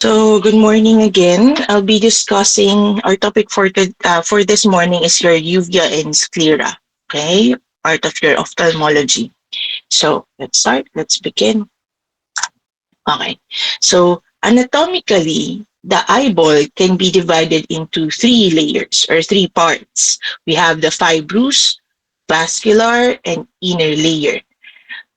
So, good morning again. I'll be discussing our topic for this morning is your uvea and sclera. Okay, part of your ophthalmology. So, let's start. Let's begin. Okay. So, anatomically, the eyeball can be divided into three layers or three parts. We have the fibrous, vascular, and inner layer.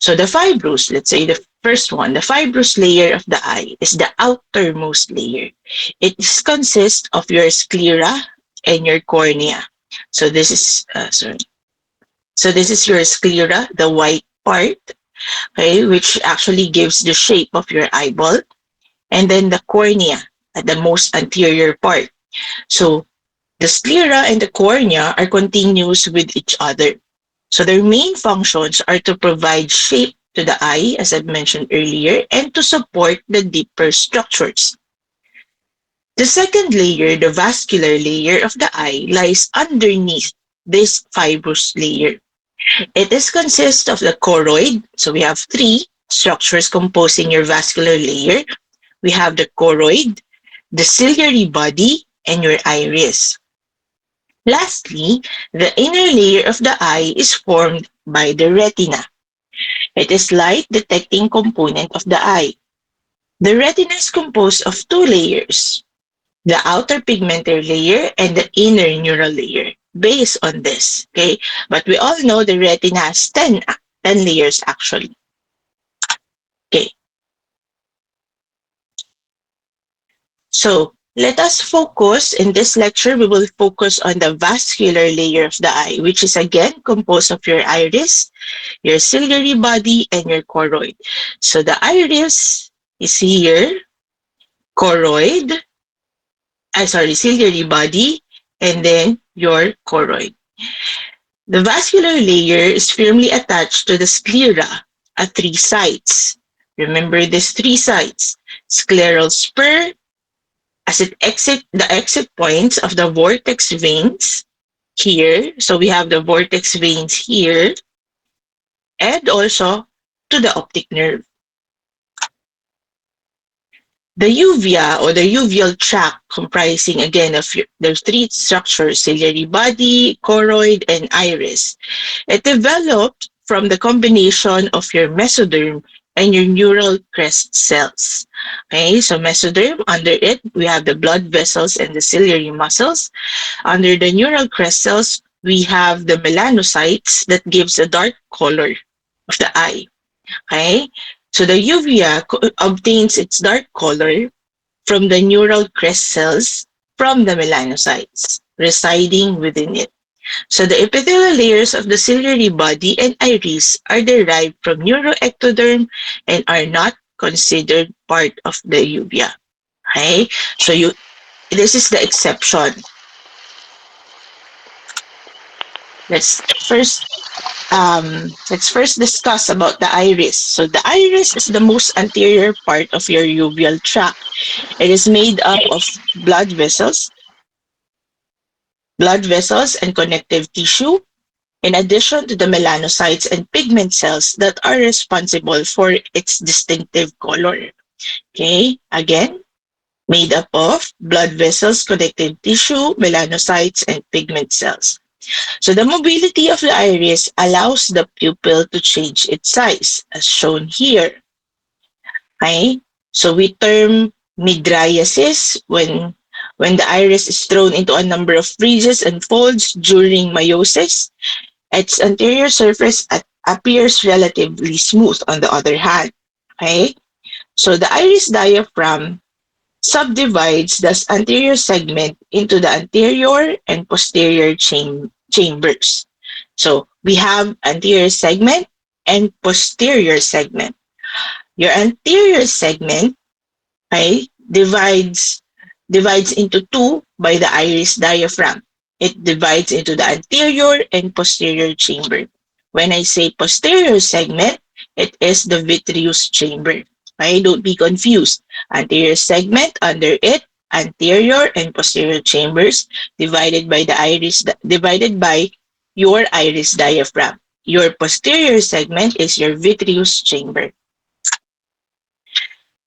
So the fibrous, let's say the first one, the fibrous layer of the eye is the outermost layer. It consists of your sclera and your cornea. So this is sorry. So this is your sclera, the white part, okay, which actually gives the shape of your eyeball, and then the cornea at the most anterior part. So the sclera and the cornea are continuous with each other. So their main functions are to provide shape to the eye, as I've mentioned earlier, and to support the deeper structures. The second layer, the vascular layer of the eye, lies underneath this fibrous layer. It is consists of the choroid. So we have three structures composing your vascular layer. We have the choroid, the ciliary body, and your iris. Lastly, the inner layer of the eye is formed by the retina. It is light detecting component of the eye. The retina is composed of two layers, the outer pigmentary layer and the inner neural layer. Based on this, okay? But we all know the retina has 10 layers actually. Okay, so let us focus in this lecture. We will focus on the vascular layer of the eye, which is again composed of your iris, your ciliary body, and your choroid. So the iris is here, choroid, ciliary body, and then your choroid. The vascular layer is firmly attached to the sclera at three sites. Remember these three sites: scleral spur, as it exit the exit points of the vortex veins here. So we have the vortex veins here, and also to the optic nerve. The uvea or the uveal tract, comprising again of the three structures, ciliary body, choroid, and iris. It developed from the combination of your mesoderm and your neural crest cells. Okay, so mesoderm, under it, we have the blood vessels and the ciliary muscles. Under the neural crest cells, we have the melanocytes that gives a dark color of the eye. Okay, so the uvea obtains its dark color from the neural crest cells from the melanocytes residing within it. So the epithelial layers of the ciliary body and iris are derived from neuroectoderm and are not considered part of the uvea. Okay? So this is the exception. Let's first let's first discuss about the iris. So the iris is the most anterior part of your uveal tract. It is made up of blood vessels, and connective tissue, in addition to the melanocytes and pigment cells that are responsible for its distinctive color. Okay, again, made up of blood vessels, connective tissue, melanocytes, and pigment cells. So the mobility of the iris allows the pupil to change its size, as shown here. Okay, so we term mydriasis when the iris is thrown into a number of ridges and folds during meiosis. Its anterior surface appears relatively smooth on the other hand. Okay? So the iris diaphragm subdivides the anterior segment into the anterior and posterior chambers. So we have anterior segment and posterior segment. Your anterior segment, okay, divides into two by the iris diaphragm. It divides into the anterior and posterior chamber. When I say posterior segment, it is the vitreous chamber. Okay, don't be confused. Anterior segment, under it, anterior and posterior chambers divided by your iris diaphragm. Your posterior segment is your vitreous chamber.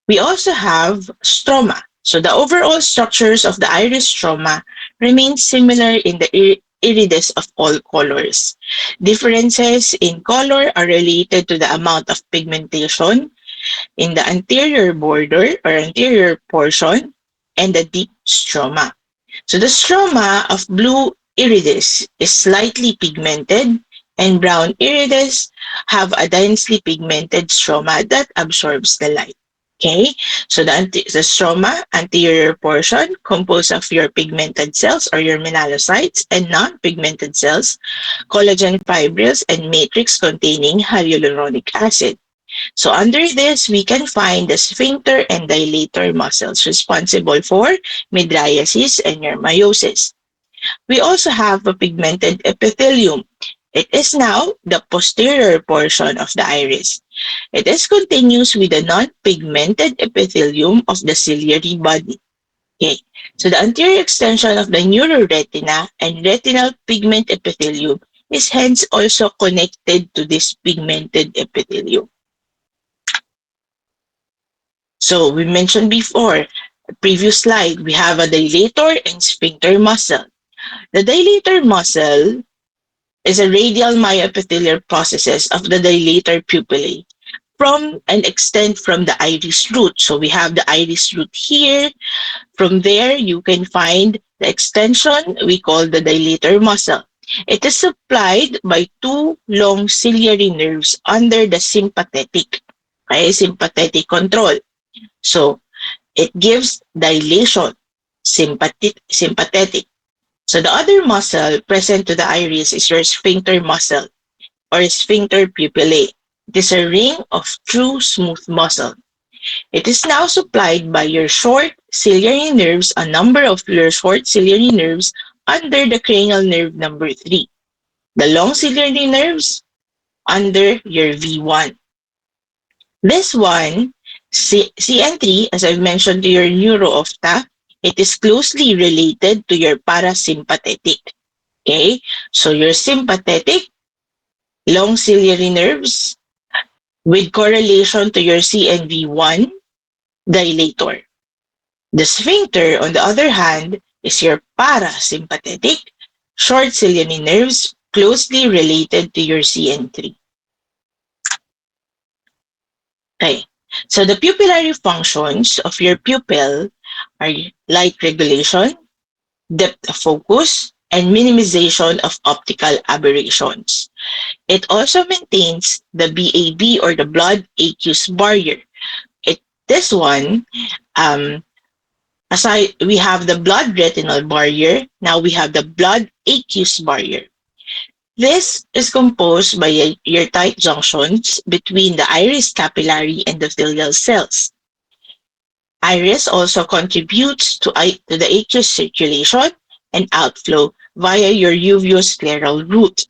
We also have stroma. So the overall structures of the iris stroma remain similar in the iridis of all colors. Differences in color are related to the amount of pigmentation in the anterior border or anterior portion and the deep stroma. So the stroma of blue iridis is slightly pigmented and brown iridis have a densely pigmented stroma that absorbs the light. Okay, so the stroma, anterior portion, composed of your pigmented cells or your melanocytes and non-pigmented cells, collagen fibrils, and matrix containing hyaluronic acid. So under this, we can find the sphincter and dilator muscles responsible for mydriasis and your meiosis. We also have a pigmented epithelium. It is now the posterior portion of the iris. It is continuous with the non-pigmented epithelium of the ciliary body. Okay. So the anterior extension of the neuroretina and retinal pigment epithelium is hence also connected to this pigmented epithelium. So we mentioned before, previous slide, we have a dilator and sphincter muscle. The dilator muscle is a radial myoepithelial processes of the dilator pupillae from and extend from the iris root. So we have the iris root here. From there, you can find the extension we call the dilator muscle. It is supplied by two long ciliary nerves under the sympathetic, okay, sympathetic control. So it gives dilation, sympathetic. So the other muscle present to the iris is your sphincter muscle or sphincter pupillae. It is a ring of true smooth muscle. It is now supplied by your short ciliary nerves, a number of your short ciliary nerves under the cranial nerve number 3. The long ciliary nerves under your V1. This one, CN3, as I've mentioned to your neuroopta, it is closely related to your parasympathetic. Okay, so your sympathetic, long ciliary nerves with correlation to your CNV1 dilator. The sphincter, on the other hand, is your parasympathetic, short ciliary nerves closely related to your CN3. Okay. So the pupillary functions of your pupil are light regulation, depth of focus, and minimization of optical aberrations. It also maintains the BAB or the blood aqueous barrier. This one, aside, we have the blood retinal barrier. Now we have the blood aqueous barrier. This is composed by your tight junctions between the iris capillary and endothelial cells. Iris also contributes to the aqueous circulation and outflow via your uveoscleral route.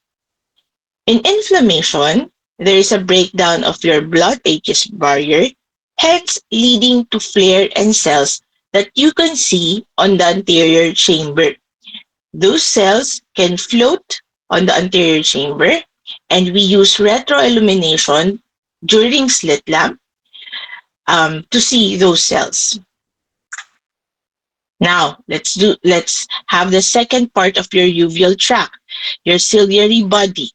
In inflammation, there is a breakdown of your blood aqueous barrier, hence leading to flare and cells that you can see on the anterior chamber. Those cells can float on the anterior chamber, and we use retroillumination during slit lamp to see those cells. Now, let's have the second part of your uveal tract, your ciliary body.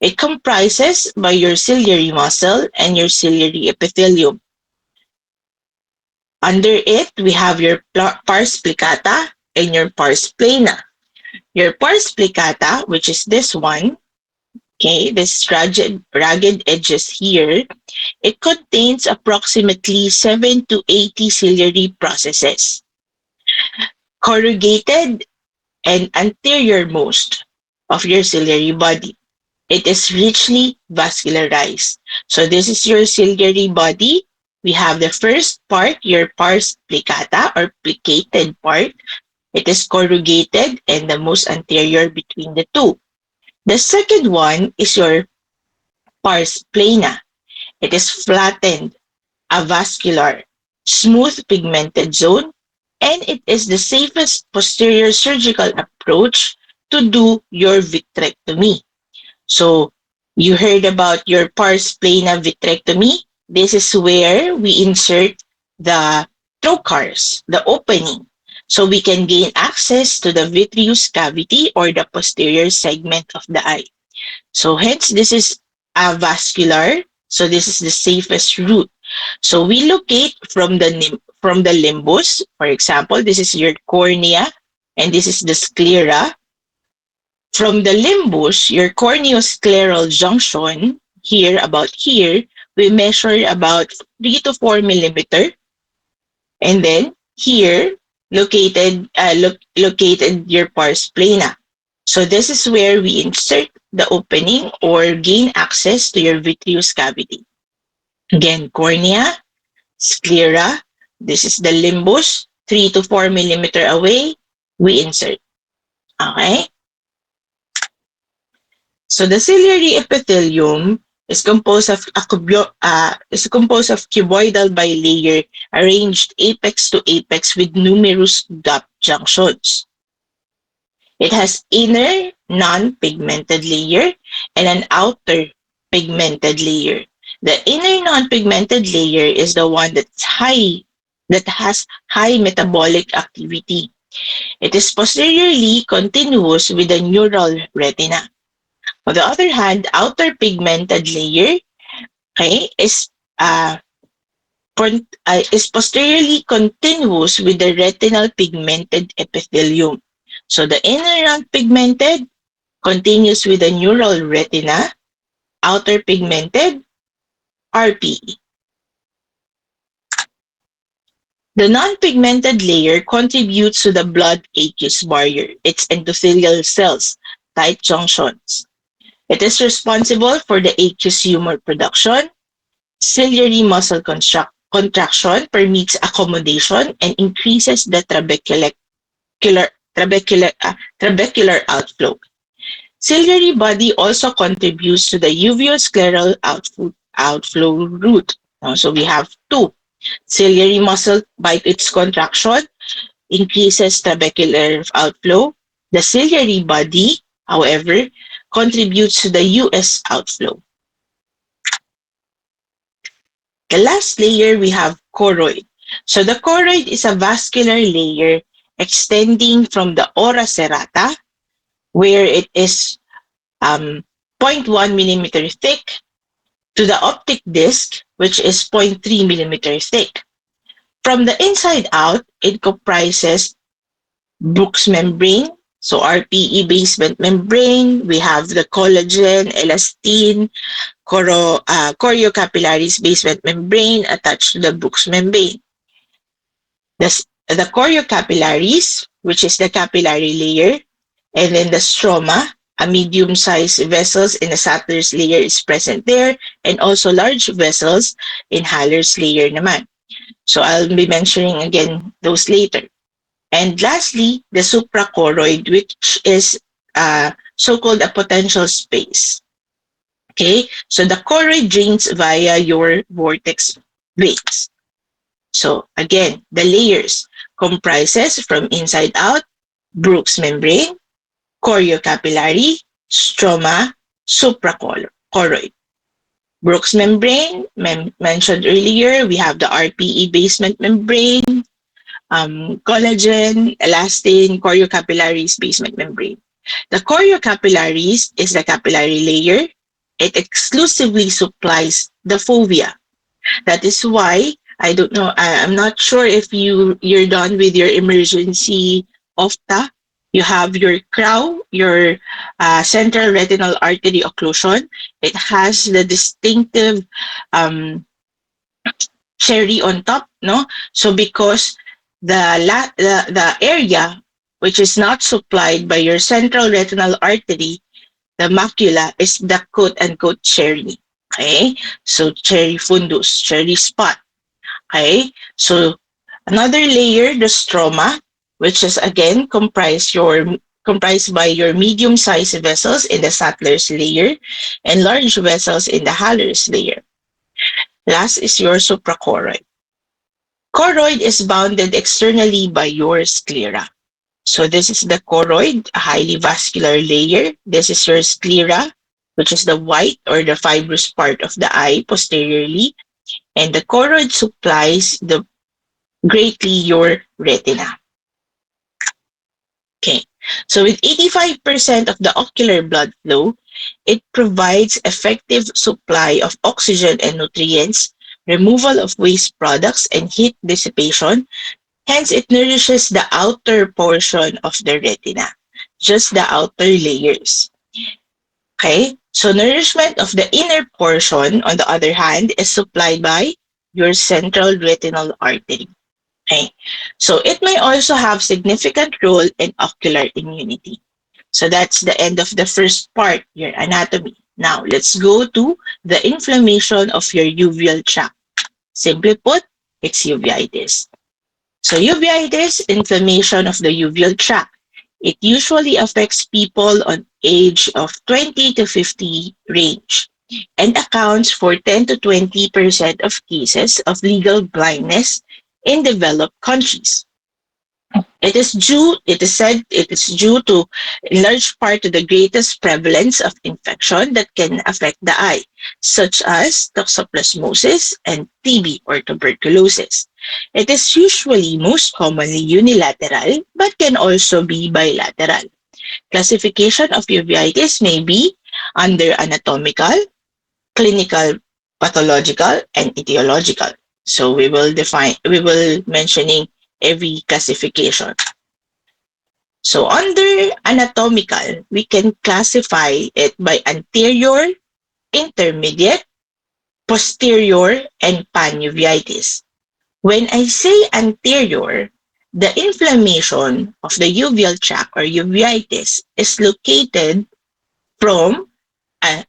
It comprises by your ciliary muscle and your ciliary epithelium. Under it, we have your pars plicata and your pars plana. Your pars plicata, which is this one, okay, this ragged edges here, it contains approximately 7 to 80 ciliary processes. Corrugated and anterior-most of your ciliary body. It is richly vascularized. So this is your ciliary body. We have the first part, your pars plicata or plicated part. It is corrugated and the most anterior between the two. The second one is your pars plana. It is flattened, avascular, smooth pigmented zone, and it is the safest posterior surgical approach to do your vitrectomy. So you heard about your pars plana vitrectomy. This is where we insert the trocars, the opening. So we can gain access to the vitreous cavity or the posterior segment of the eye. So hence this is avascular. So this is the safest route. So we locate from the limbus. For example, this is your cornea and this is the sclera. From the limbus, your corneoscleral junction, here about here, we measure about 3 to 4 millimeter. And then here, located your pars plana. So this is where we insert the opening or gain access to your vitreous cavity. Again, cornea, sclera, this is the limbus, 3 to 4 millimeter away, we insert. Okay? So the ciliary epithelium is composed of cuboidal bilayer arranged apex to apex with numerous gap junctions. It has inner non-pigmented layer and an outer pigmented layer. The inner non-pigmented layer is the one that has high metabolic activity. It is posteriorly continuous with the neural retina. On the other hand, outer pigmented layer, okay, is posteriorly continuous with the retinal pigmented epithelium. So the inner non-pigmented continues with the neural retina, outer pigmented RPE. The non-pigmented layer contributes to the blood aqueous barrier, its endothelial cells, tight junctions. It is responsible for the aqueous humor production. Ciliary muscle contraction permits accommodation and increases the trabecular outflow. Ciliary body also contributes to the uveoscleral outflow route. So we have two. Ciliary muscle, by its contraction, increases trabecular outflow. The ciliary body, however, contributes to the US outflow. The last layer, we have choroid. So the choroid is a vascular layer extending from the ora serrata, where it is 0.1 millimeter thick, to the optic disc, which is 0.3 millimeter thick. From the inside out, it comprises Brooks membrane, so RPE basement membrane. We have the collagen, elastin, choriocapillaris basement membrane attached to the Brooks membrane. The choriocapillaris, which is the capillary layer, and then the stroma, a medium-sized vessels in the Sattler's layer is present there, and also large vessels in Haller's layer naman. So I'll be mentioning again those later. And lastly, the suprachoroid, which is so-called a potential space. Okay, so the choroid drains via your vortex veins. So again, the layers comprises from inside out, Brooks membrane, choriocapillary, stroma, suprachoroid. Brooks membrane, mentioned earlier, we have the RPE basement membrane, collagen, elastin, choriocapillaris basement membrane. The choriocapillaris is the capillary layer. It exclusively supplies the fovea. That is why I'm not sure if you're done with your emergency OFTA. You have your CRAO, your central retinal artery occlusion. It has the distinctive cherry on top, no? So because the area which is not supplied by your central retinal artery, the macula, is the quote-unquote cherry. Okay, so cherry fundus, cherry spot. Okay, so another layer, the stroma, which is again comprised by your medium-sized vessels in the Sattler's layer and large vessels in the Haller's layer. Last is your suprachoroid. Choroid is bounded externally by your sclera. So this is the choroid, a highly vascular layer. This is your sclera, which is the white or the fibrous part of the eye posteriorly. And the choroid supplies the greatly your retina. Okay. So with 85% of the ocular blood flow, it provides effective supply of oxygen and nutrients, removal of waste products, and heat dissipation. Hence, it nourishes the outer portion of the retina, just the outer layers. Okay? So nourishment of the inner portion, on the other hand, is supplied by your central retinal artery. Okay? So it may also have significant role in ocular immunity. So that's the end of the first part, your anatomy. Now, let's go to the inflammation of your uveal tract. Simply put, it's uveitis. So uveitis, inflammation of the uveal tract. It usually affects people on age of 20 to 50 range and accounts for 10 to 20% of cases of legal blindness in developed countries. It is said it is due to in large part to the greatest prevalence of infection that can affect the eye, such as toxoplasmosis and TB or tuberculosis. It is usually most commonly unilateral, but can also be bilateral. Classification of uveitis may be under anatomical, clinical, pathological, and etiological. So we will mentioning every classification. So under anatomical, we can classify it by anterior, intermediate, posterior, and panuveitis. When I say anterior, the inflammation of the uveal tract or uveitis from uh,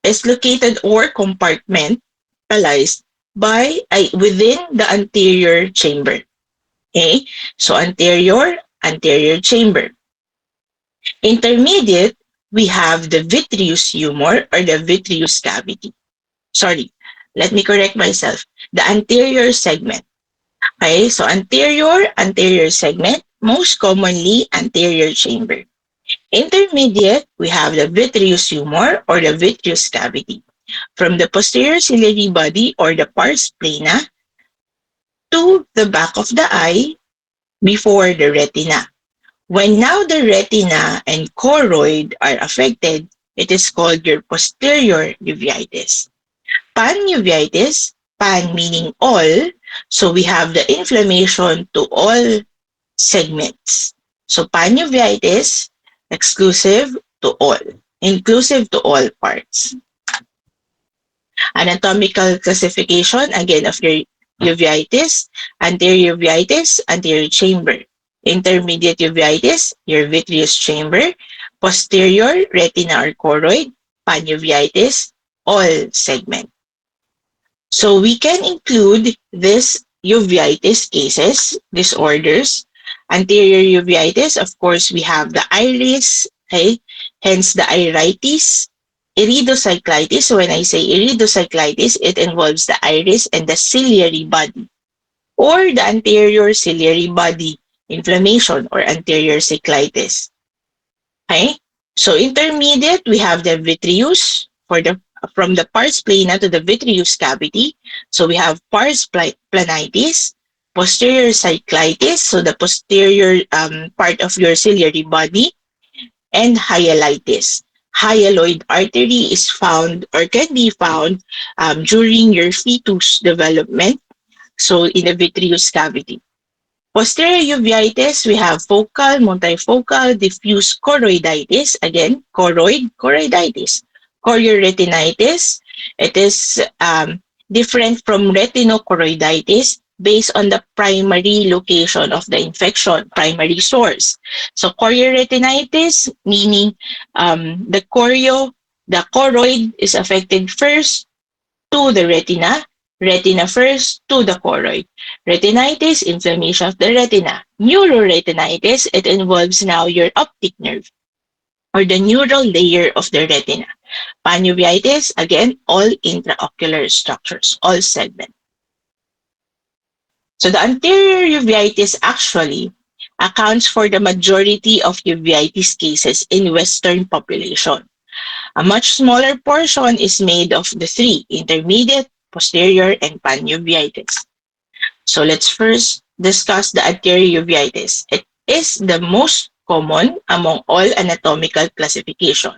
is located or compartmentalized by within the anterior chamber. Okay, so anterior chamber. Intermediate, we have the vitreous humor or the vitreous cavity. Sorry, let me correct myself. The anterior segment. Okay, so anterior segment, most commonly anterior chamber. Intermediate, we have the vitreous humor or the vitreous cavity. From the posterior ciliary body or the pars plana to the back of the eye before the retina. When now the retina and choroid are affected, it is called your posterior uveitis. Panuveitis, pan meaning all, so we have the inflammation to all segments. So panuveitis, exclusive to all, inclusive to all parts. Anatomical classification, again, of your uveitis, anterior uveitis, anterior chamber. Intermediate uveitis, your vitreous chamber. Posterior, retina or choroid. Panuveitis, all segment. So we can include this uveitis cases, disorders. Anterior uveitis, of course, we have the iris, okay? Hence the iritis. Iridocyclitis, so when I say iridocyclitis, it involves the iris and the ciliary body or the anterior ciliary body inflammation or anterior cyclitis. Okay? So intermediate, we have the vitreous for the from the pars plana to the vitreous cavity. So we have pars planitis, posterior cyclitis, so the posterior part of your ciliary body, and hyalitis. Hyaloid artery is found or can be found during your fetus development, so in the vitreous cavity. Posterior uveitis, we have focal, multifocal, diffuse choroiditis. Again, choroiditis. Chorioretinitis, it is different from retinochoroiditis based on the primary location of the infection, primary source. So chorioretinitis, meaning the choroid is affected first to the retina, retina first to the choroid. Retinitis, inflammation of the retina. Neuroretinitis, it involves now your optic nerve or the neural layer of the retina. Panuveitis, again, all intraocular structures, all segments. So the anterior uveitis actually accounts for the majority of uveitis cases in Western population. A much smaller portion is made of the three, intermediate, posterior, and panuveitis. So let's first discuss the anterior uveitis. It is the most common among all anatomical classification.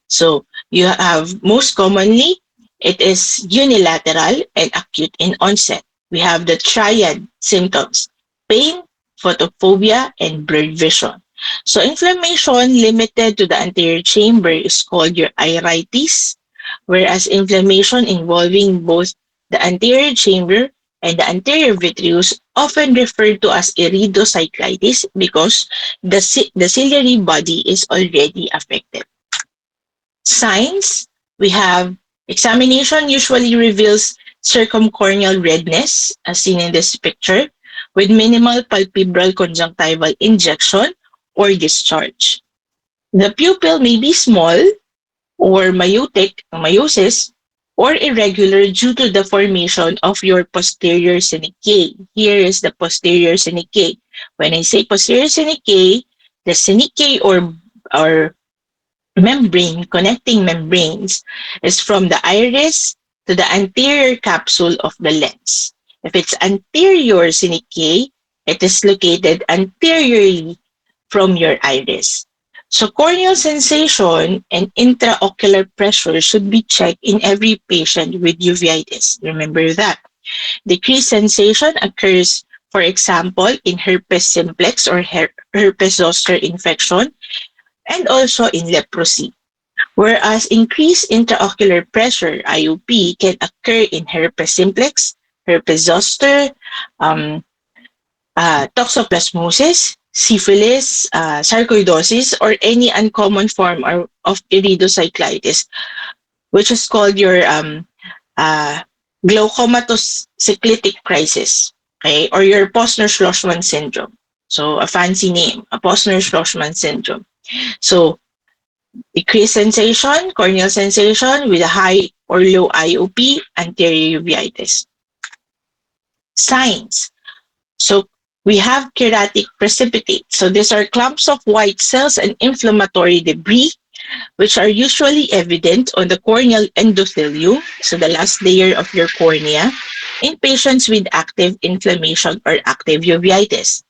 So you have most commonly, it is unilateral and acute in onset. We have the triad symptoms: pain, photophobia, and blurred vision. So inflammation limited to the anterior chamber is called your iritis, whereas inflammation involving both the anterior chamber and the anterior vitreous, often referred to as iridocyclitis, because the ciliary body is already affected. Signs, we have examination usually reveals circumcorneal redness, as seen in this picture, with minimal palpebral conjunctival injection or discharge. The pupil may be small or miosis, or irregular due to the formation of your posterior synechiae. Here is the posterior synechiae. When I say posterior synechiae, the synechiae or connecting membranes, is from the iris to the anterior capsule of the lens. If it's anterior synechiae, it is located anteriorly from your iris. So corneal sensation and intraocular pressure should be checked in every patient with uveitis. Remember that. Decreased sensation occurs, for example, in herpes simplex or herpes zoster infection, and also in leprosy. Whereas increased intraocular pressure, IOP, can occur in herpes simplex, herpes zoster, um, toxoplasmosis, syphilis, sarcoidosis, or any uncommon form of iridocyclitis, which is called your uh, glaucomatous cyclitic crisis, okay, or your Posner-Schlossman syndrome. So a fancy name, a Posner-Schlossman syndrome. So decreased sensation, corneal sensation with a high or low IOP, anterior uveitis. Signs. So we have keratic precipitate. So these are clumps of white cells and inflammatory debris, which are usually evident on the corneal endothelium, so the last layer of your cornea, in patients with active inflammation or active uveitis.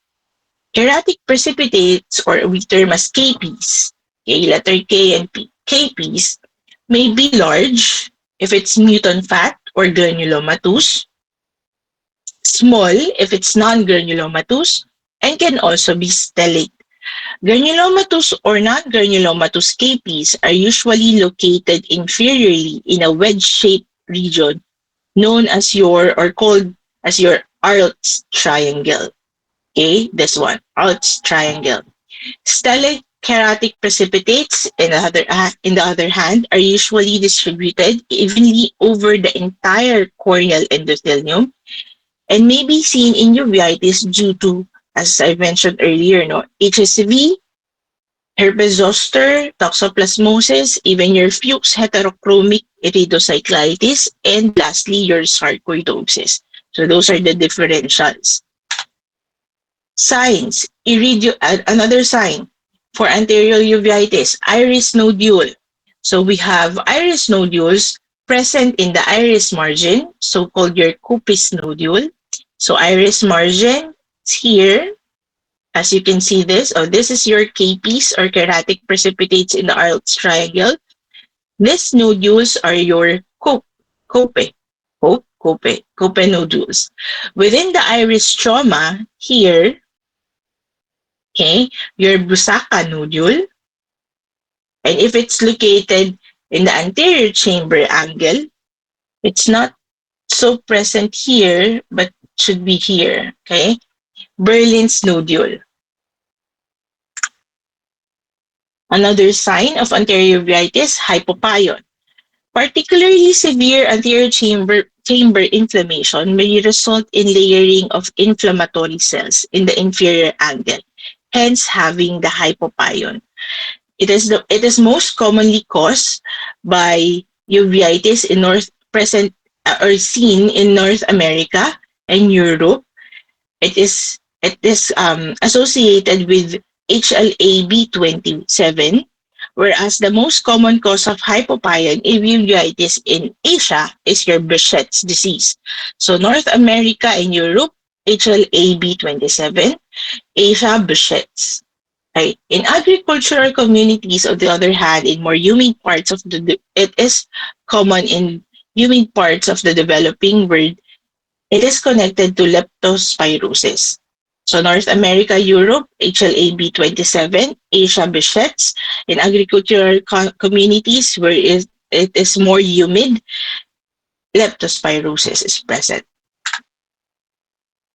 Keratic precipitates, or we term as KPs, K, letter K and P, KPs, may be large if it's mutant fat or granulomatous, small if it's non-granulomatous, and can also be stellate. Granulomatous or non-granulomatous KPs are usually located inferiorly in a wedge-shaped region known as your, or called as your Arlt's triangle. Okay, this one, Arlt's triangle. Stellate keratic precipitates, in the other hand, are usually distributed evenly over the entire corneal endothelium and may be seen in uveitis due to, as I mentioned earlier, no, HSV, herpes zoster, toxoplasmosis, even your Fuchs heterochromic iridocyclitis, and lastly, your sarcoidosis. So those are the differentials. Signs. Another sign for anterior uveitis, iris nodule. So we have iris nodules present in the iris margin, so-called your Kupis nodule. So iris margin is here. As you can see this, this is your KPs or keratic precipitates in the Arlt's triangle. These nodules are your cope nodules. Within the iris stroma, here, okay, your Brusaka nodule. And if it's located in the anterior chamber angle, it's not so present here, but should be here, okay? Berlin's nodule. Another sign of anterior uveitis, hypopyon. Particularly severe anterior chamber inflammation may result in layering of inflammatory cells in the inferior angle, hence having the hypopyon. It is most commonly caused by uveitis in present or seen in North America and Europe. It is associated with HLA-B27, whereas the most common cause of hypopyon uveitis in Asia is your Behçet's disease. So North America and Europe, HLA-B27, Asia Bichets. Right? In agricultural communities, on the other hand, in more humid parts of it is common in humid parts of the developing world. It is connected to leptospirosis. So North America, Europe, HLA-B27, Asia Bichets. In agricultural communities where it is more humid, leptospirosis is present.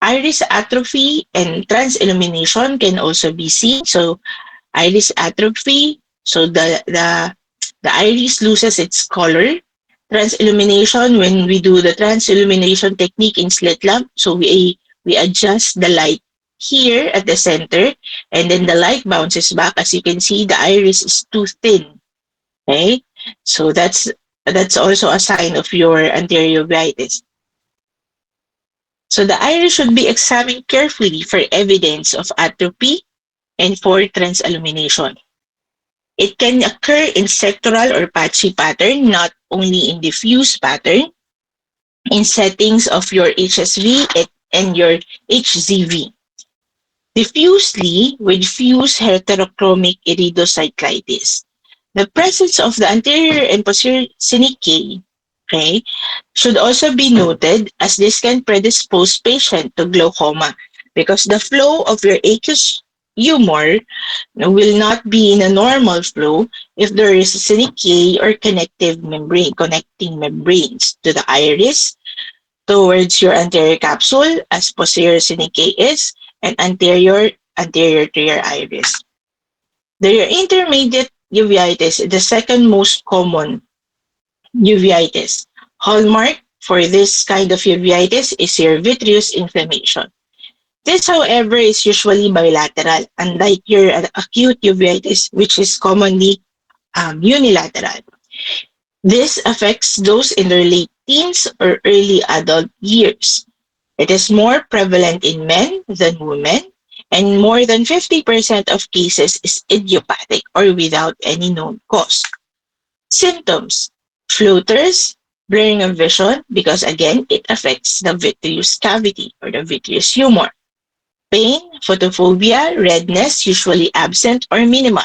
Iris atrophy and transillumination can also be seen. So iris atrophy, so the iris loses its color. Transillumination, when we do the transillumination technique in slit lamp, so we adjust the light here at the center, and then the light bounces back. As you can see, the iris is too thin. Okay, so that's also a sign of your anterior uveitis. So the iris should be examined carefully for evidence of atrophy and for transillumination. It can occur in sectoral or patchy pattern, not only in diffuse pattern, in settings of your HSV and your HZV. Diffusely with fused heterochromic iridocyclitis. The presence of the anterior and posterior syncytiae, okay, should also be noted, as this can predispose patient to glaucoma because the flow of your aqueous humor will not be in a normal flow if there is a syncytiae or connecting membranes to the iris towards your anterior capsule, as posterior syncytiae is, and anterior to your iris. The intermediate uveitis is the second most common uveitis. Hallmark for this kind of uveitis is your vitreous inflammation. This, however, is usually bilateral, unlike your acute uveitis, which is commonly unilateral. This affects those in their late teens or early adult years. It is more prevalent in men than women, and more than 50% of cases is idiopathic or without any known cause. Symptoms: floaters, blurring of vision, because again, it affects the vitreous cavity or the vitreous humor. Pain, photophobia, redness, usually absent or minimal.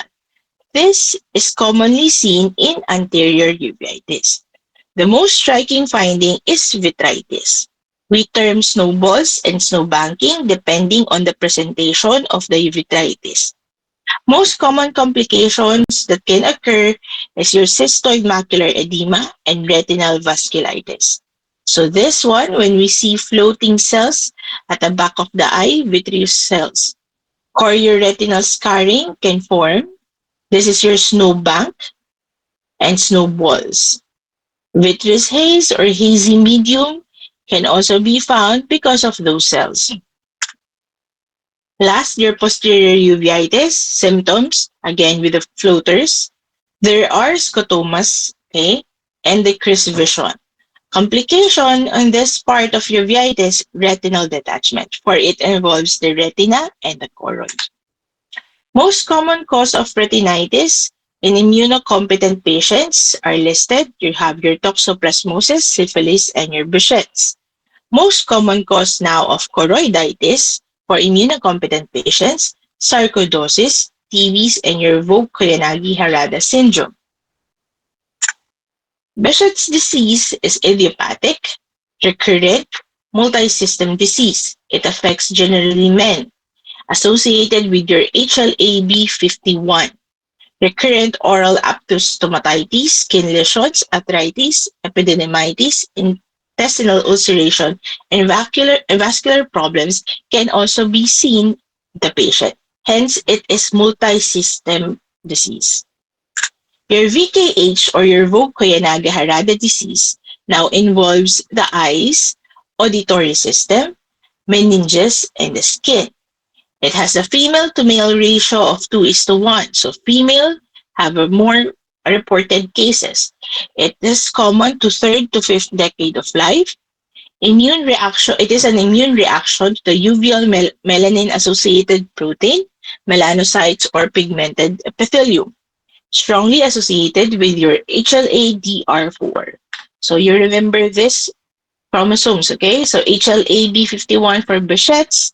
This is commonly seen in anterior uveitis. The most striking finding is vitritis. We term snowballs and snowbanking depending on the presentation of the vitritis. Most common complications that can occur is your cystoid macular edema and retinal vasculitis. So this one, when we see floating cells at the back of the eye, vitreous cells. Chorioretinal scarring can form. This is your snowbank and snowballs. Vitreous haze or hazy medium can also be found because of those cells. Last, your posterior uveitis symptoms, again with the floaters. There are scotomas, okay, and decreased vision. Complication on this part of uveitis, retinal detachment, for it involves the retina and the choroid. Most common cause of retinitis in immunocompetent patients are listed. You have your toxoplasmosis, syphilis, and your Behçet's. Most common cause now of choroiditis for immunocompetent patients, sarcoidosis, TVs, and your Vogt-Koyanagi-Harada syndrome. Behçet's disease is idiopathic, recurrent, multi-system disease. It affects generally men, associated with your HLA-B51. Recurrent oral stomatitis, skin lesions, arthritis, epididymitis, intestinal ulceration, and vascular problems can also be seen in the patient. Hence, it is multi-system disease. Your VKH or your Vogt-Koyanagi-Harada disease now involves the eyes, auditory system, meninges, and the skin. It has a female to male ratio of 2:1. So female have a more reported cases. It is common to third to fifth decade of life. Immune reaction, it is an immune reaction to the uveal melanin associated protein, melanocytes, or pigmented epithelium, strongly associated with your HLA-DR4. So you remember this chromosomes, okay? So HLA-B51 for Behcet's,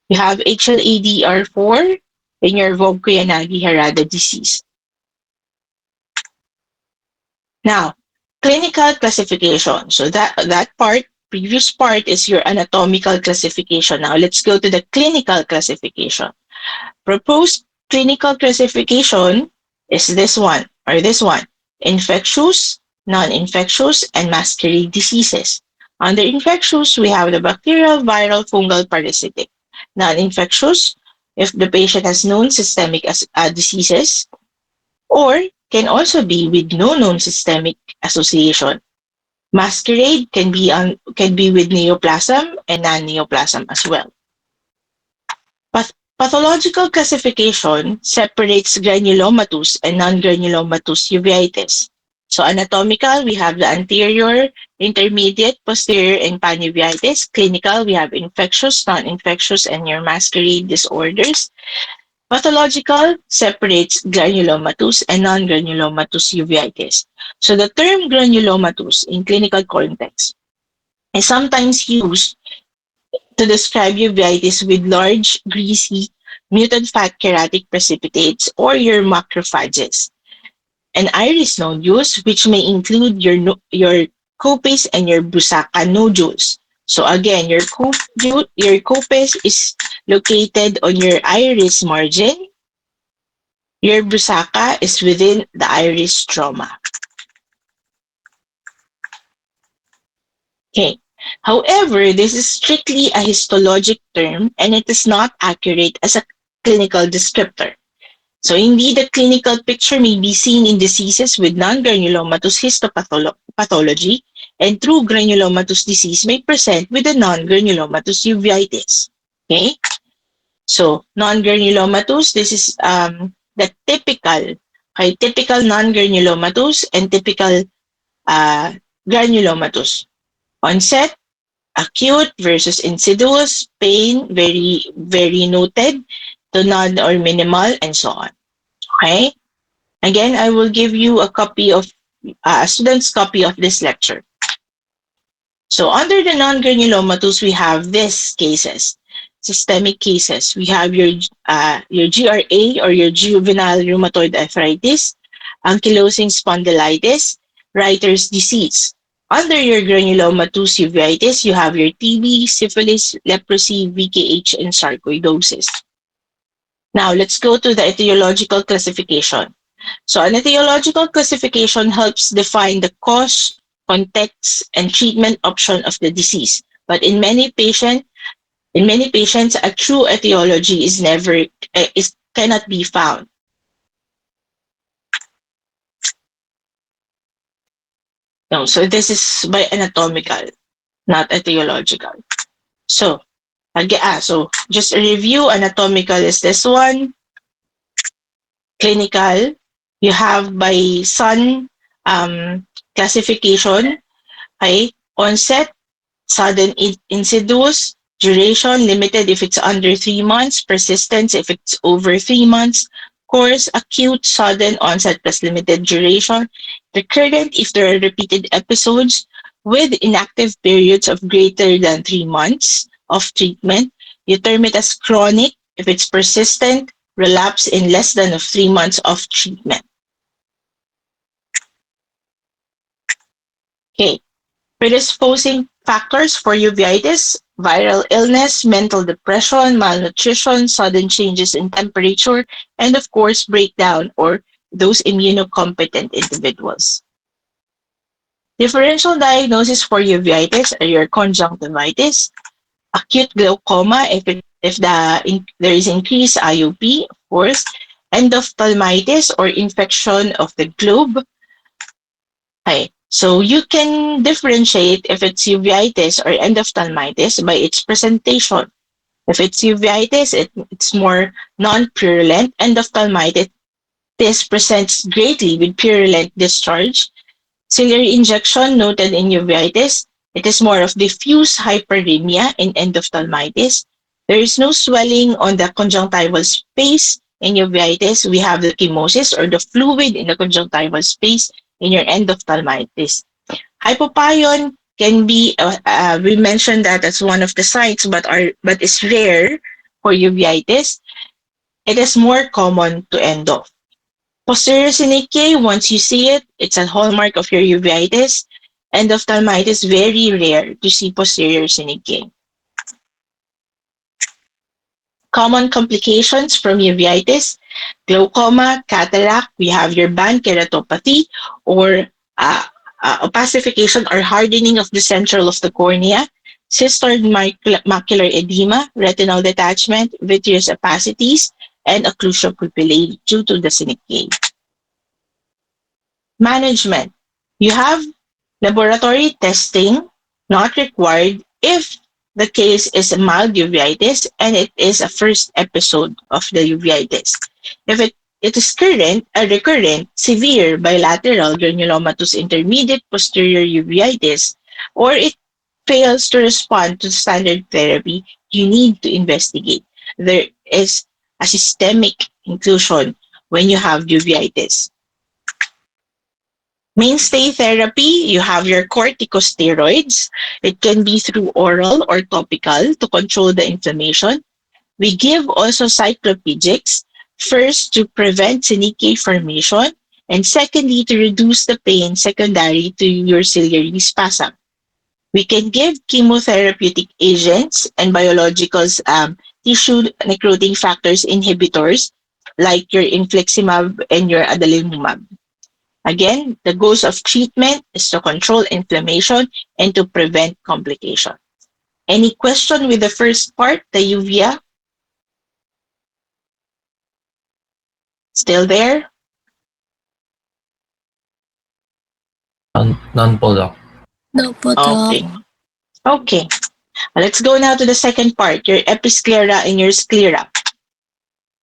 you have HLA-DR4 in your von Koyanagi-Harada disease. Now, clinical classification. So that part, previous part is your anatomical classification. Now let's go to the clinical classification. Proposed clinical classification is this one or this one: infectious, non-infectious, and masquerade diseases. Under infectious, we have the bacterial, viral, fungal, parasitic. Non-infectious, if the patient has known systemic diseases, or can also be with no known systemic association. Masquerade can be with neoplasm and non-neoplasm as well. Pathological classification separates granulomatous and non-granulomatous uveitis. So anatomical, we have the anterior, intermediate, posterior, and panuveitis. Clinical, we have infectious, non-infectious, and your masquerade disorders. Pathological separates granulomatous and non-granulomatous uveitis. So the term granulomatous in clinical context is sometimes used to describe uveitis with large, greasy, mutant fat keratic precipitates or your macrophages. And iris nodules, which may include your copes and your Brusaka nodules. So again, your copes is located on your iris margin. Your Brusaka is within the iris stroma. Okay. However, this is strictly a histologic term and it is not accurate as a clinical descriptor. So indeed, the clinical picture may be seen in diseases with non-granulomatous histopathology, and true granulomatous disease may present with a non-granulomatous uveitis. Okay? So non-granulomatous, this is the typical non-granulomatous and typical uh, granulomatous. Onset, acute versus insidious, pain, very, very noted, to none or minimal, and so on. Okay? Again, I will give you a student's copy of this lecture. So under the non-granulomatous, we have these cases, systemic cases. We have your GRA or your juvenile rheumatoid arthritis, ankylosing spondylitis, Reiter's disease. Under your granulomatous uveitis, you have your TB, syphilis, leprosy, VKH, and sarcoidosis. Now, let's go to the etiological classification. So an etiological classification helps define the cause, context, and treatment option of the disease. But in many patients, a true etiology cannot be found. No, so this is by anatomical, not etiological. So again, so just a review. Anatomical is this one. Clinical, you have by Sun classification. Okay, onset, sudden insidious, duration limited if it's under 3 months, persistence if it's over 3 months, course acute, sudden onset plus limited duration, recurrent if there are repeated episodes with inactive periods of greater than 3 months of treatment. You term it as chronic if it's persistent, relapse in less than of 3 months of treatment. Okay. Predisposing factors for uveitis: viral illness, mental depression, malnutrition, sudden changes in temperature, and of course, breakdown or those immunocompetent individuals. Differential diagnosis for uveitis are your conjunctivitis, acute glaucoma if there is increased IOP, of course, endophthalmitis or infection of the globe. Okay. So you can differentiate if it's uveitis or endophthalmitis by its presentation. If it's uveitis, it's more non-purulent. Endophthalmitis, this presents greatly with purulent discharge. Ciliary injection noted in uveitis. It is more of diffuse hyperemia in endophthalmitis. There is no swelling on the conjunctival space in uveitis. We have the chymosis or the fluid in the conjunctival space in your endophthalmitis. Hypopyon can be, we mentioned that as one of the signs, but is rare for uveitis. It is more common to end off. Posterior synechia, once you see it, it's a hallmark of your uveitis. Endophthalmitis, very rare to see posterior synechia. Common complications from uveitis: glaucoma, cataract, we have your band keratopathy, or uh, opacification or hardening of the central of the cornea, cystoid macular edema, retinal detachment, vitreous opacities, and occlusion pupillae due to the synechia. Management. You have laboratory testing not required if the case is a mild uveitis and it is a first episode of the uveitis. If it is recurrent, severe bilateral granulomatous intermediate posterior uveitis, or it fails to respond to standard therapy, you need to investigate. There is a systemic inclusion when you have uveitis. Mainstay therapy, you have your corticosteroids. It can be through oral or topical to control the inflammation. We give also cycloplegics, first to prevent synechia formation, and secondly to reduce the pain secondary to your ciliary spasm. We can give chemotherapeutic agents and biologicals, tissue necrotic factors inhibitors like your infliximab and your adalimumab. Again, the goals of treatment is to control inflammation and to prevent complication. Any question with the first part, the uvea? Still there? None po, Doc. No po, Doc. Okay. Okay. Let's go now to the second part, your episclera and your sclera.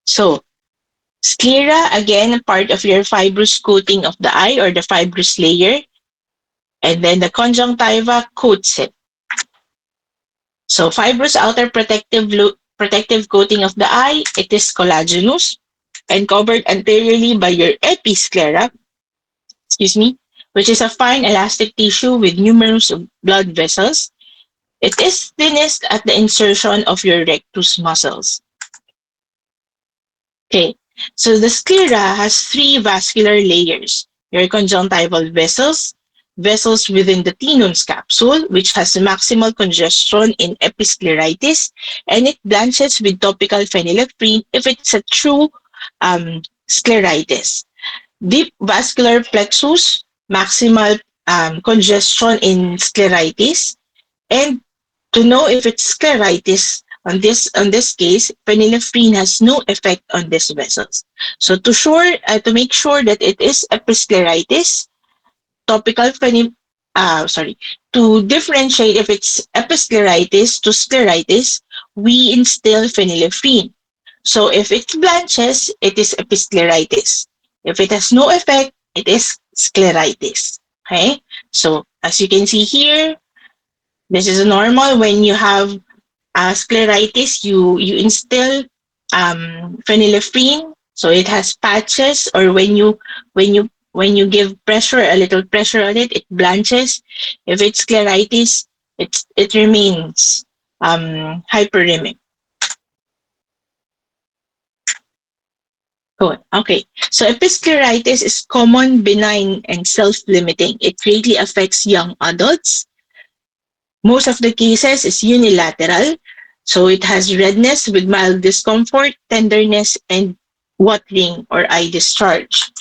So, sclera, again, a part of your fibrous coating of the eye or the fibrous layer, and then the conjunctiva coats it. So, fibrous outer protective coating of the eye, it is collagenous and covered anteriorly by your episclera, which is a fine elastic tissue with numerous blood vessels. It is thinnest at the insertion of your rectus muscles. Okay, so the sclera has three vascular layers: your conjunctival vessels, vessels within the Tenon's capsule, which has maximal congestion in episcleritis, and it blanches with topical phenylephrine if it's a true scleritis. Deep vascular plexus, maximal congestion in scleritis, and to know if it's scleritis, on this case, phenylephrine has no effect on these vessels. So to make sure that it is episcleritis, topical phenyl sorry, to differentiate if it's episcleritis to scleritis, we instill phenylephrine. So if it blanches, it is episcleritis. If it has no effect, it is scleritis. Okay? So as you can see here, this is normal when you have scleritis, you instill phenylephrine, so it has patches, or when you give pressure, a little pressure on it, it blanches. If it's scleritis, it remains hyperemic. Good. Okay. So episcleritis is common, benign, and self-limiting. It greatly affects young adults. Most of the cases is unilateral. So it has redness with mild discomfort, tenderness, and watering or eye discharge.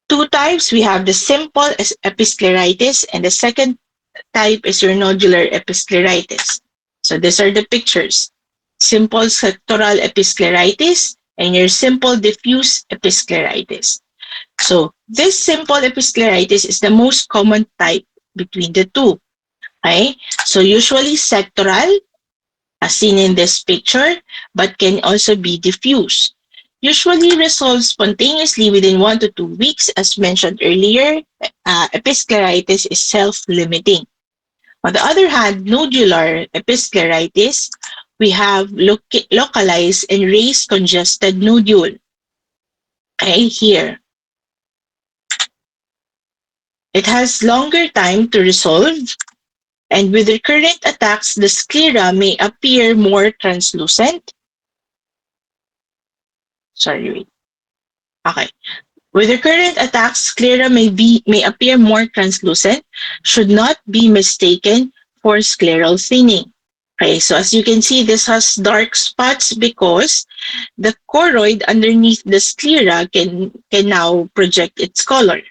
Two types, we have the simple episcleritis, and the second type is your nodular episcleritis. So these are the pictures. Simple sectoral episcleritis and your simple diffuse episcleritis. So this simple episcleritis is the most common type between the two. Okay? So usually sectoral, as seen in this picture, but can also be diffuse. Usually resolves spontaneously within 1 to 2 weeks. As mentioned earlier, episcleritis is self-limiting. On the other hand, nodular episcleritis, we have localized and raised congested nodule. Okay, here. It has longer time to resolve And with recurrent attacks, the sclera may appear more translucent. Sorry, wait. Okay. With recurrent attacks, sclera may appear more translucent, should not be mistaken for scleral thinning. Okay, so as you can see, this has dark spots because the choroid underneath the sclera can now project its color.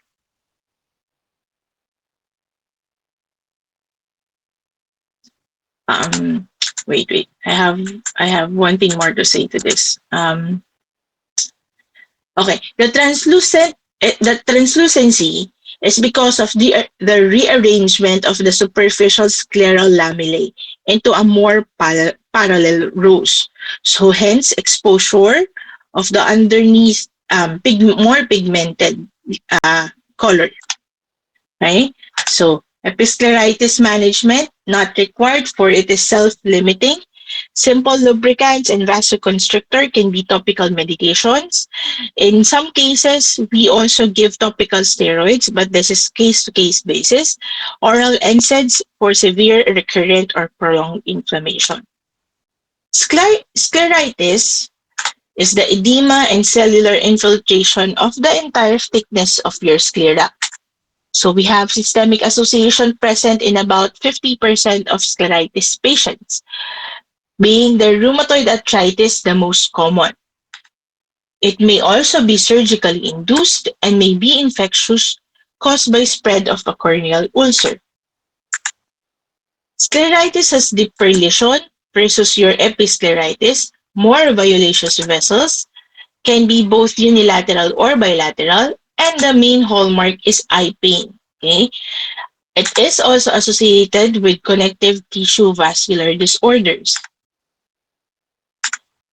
Um, wait. I have one thing more to say to this. Okay, the translucency is because of the rearrangement of the superficial scleral lamellae into a more parallel rows. So hence exposure of the underneath more pigmented color. Right? So episcleritis management not required for it is self-limiting. Simple lubricants and vasoconstrictor can be topical medications. In some cases, we also give topical steroids, but this is case-to-case basis. Oral NSAIDs for severe, recurrent, or prolonged inflammation. Scleritis is the edema and cellular infiltration of the entire thickness of your sclera. So we have systemic association present in about 50% of scleritis patients, being the rheumatoid arthritis the most common. It may also be surgically induced and may be infectious, caused by spread of a corneal ulcer. Scleritis has deeper lesion versus your episcleritis, more violaceous vessels, can be both unilateral or bilateral, and the main hallmark is eye pain. Okay? It is also associated with connective tissue vascular disorders.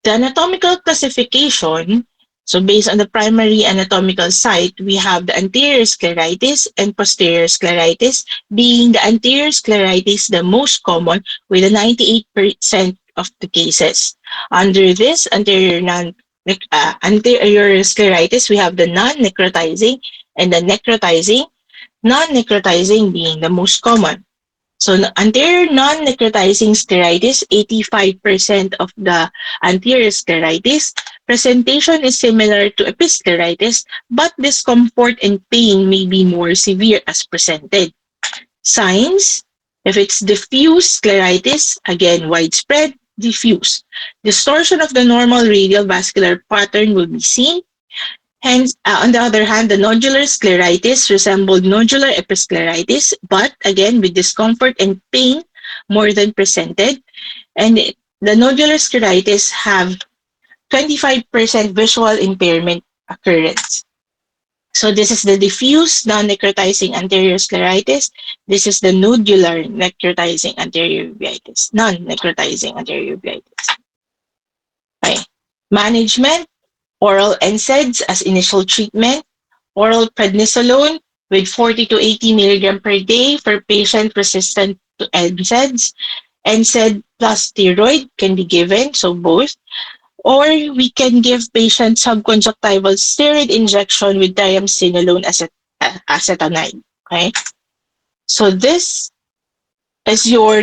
The anatomical classification, so based on the primary anatomical site, we have the anterior scleritis and posterior scleritis, being the anterior scleritis the most common with a 98% of the cases. Under this anterior scleritis, we have the non-necrotizing and the necrotizing, non-necrotizing being the most common. So anterior non-necrotizing scleritis, 85% of the anterior scleritis. Presentation is similar to episcleritis, but discomfort and pain may be more severe as presented. Signs, if it's diffuse scleritis, again, widespread, diffuse. Distortion of the normal radial vascular pattern will be seen. Hence, on the other hand, the nodular scleritis resembled nodular episcleritis, but again with discomfort and pain more than presented. And the nodular scleritis have 25% visual impairment occurrence. So this is the diffuse non-necrotizing anterior scleritis. This is the nodular necrotizing anterior uveitis, non-necrotizing anterior uveitis. Okay. Management, oral NSAIDs as initial treatment, oral prednisolone with 40 to 80 milligram per day for patient resistant to NSAIDs. NSAID plus steroid can be given, so both. Or we can give patients subconjunctival steroid injection with triamcinolone acetonide. Okay? So this is your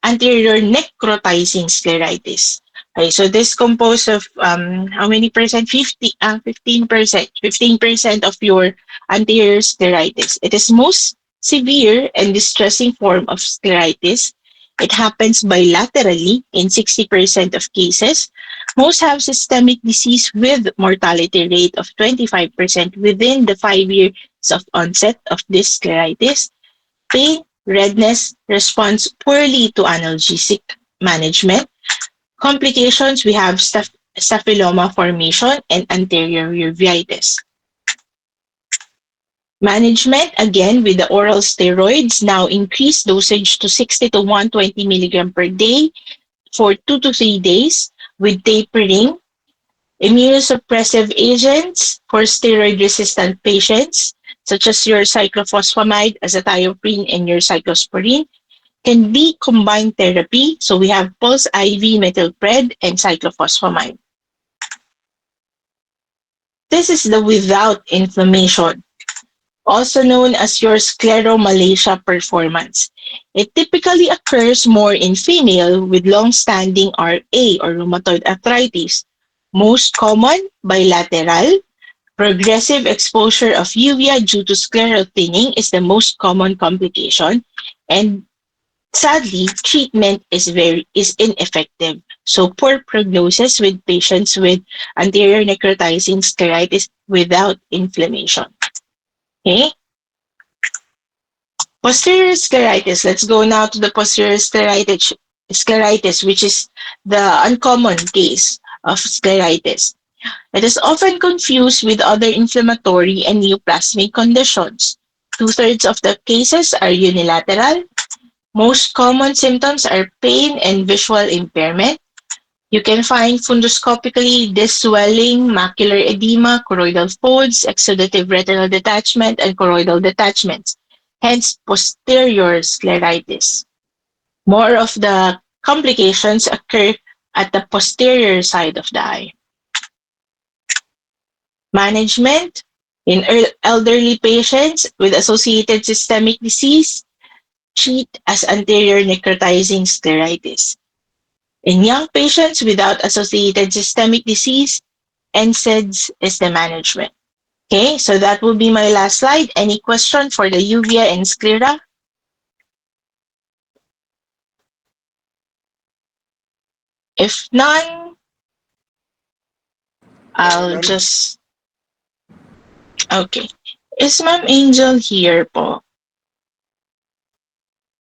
anterior necrotizing scleritis. Okay, so this composed of how many percent? 15%. 15% of your anterior scleritis. It is most severe and distressing form of scleritis. It happens bilaterally in 60% of cases. Most have systemic disease with mortality rate of 25% within the 5 years of onset of this scleritis. Pain, redness, responds poorly to analgesic management. Complications, we have staphyloma formation and anterior uveitis. Management, again, with the oral steroids, now increase dosage to 60 to 120 milligram per day for 2 to 3 days with tapering. Immunosuppressive agents for steroid-resistant patients, such as your cyclophosphamide, azathioprine, and your cyclosporine, can be combined therapy. So we have pulse IV methylpred and cyclophosphamide. This is the without inflammation. also known as your scleromalacia performance. It typically occurs more in female with long-standing RA or rheumatoid arthritis. Most common bilateral. Progressive exposure of uvea due to scleral thinning is the most common complication, and sadly, treatment is ineffective. So poor prognosis with patients with anterior necrotizing scleritis without inflammation. Okay, posterior scleritis. Let's go now to the posterior scleritis, which is the uncommon case of scleritis. It is often confused with other inflammatory and neoplastic conditions. Two-thirds of the cases are unilateral. Most common symptoms are pain and visual impairment. You can find fundoscopically this swelling, macular edema, choroidal folds, exudative retinal detachment, and choroidal detachments, hence posterior scleritis. More of the complications occur at the posterior side of the eye. Management in elderly patients with associated systemic disease, treat as anterior necrotizing scleritis. In young patients without associated systemic disease, NSAIDs is the management. Okay, so that will be my last slide. Any question for the uvea and sclera? If none, I'll None. just... Okay. Is Ma'am Angel here po?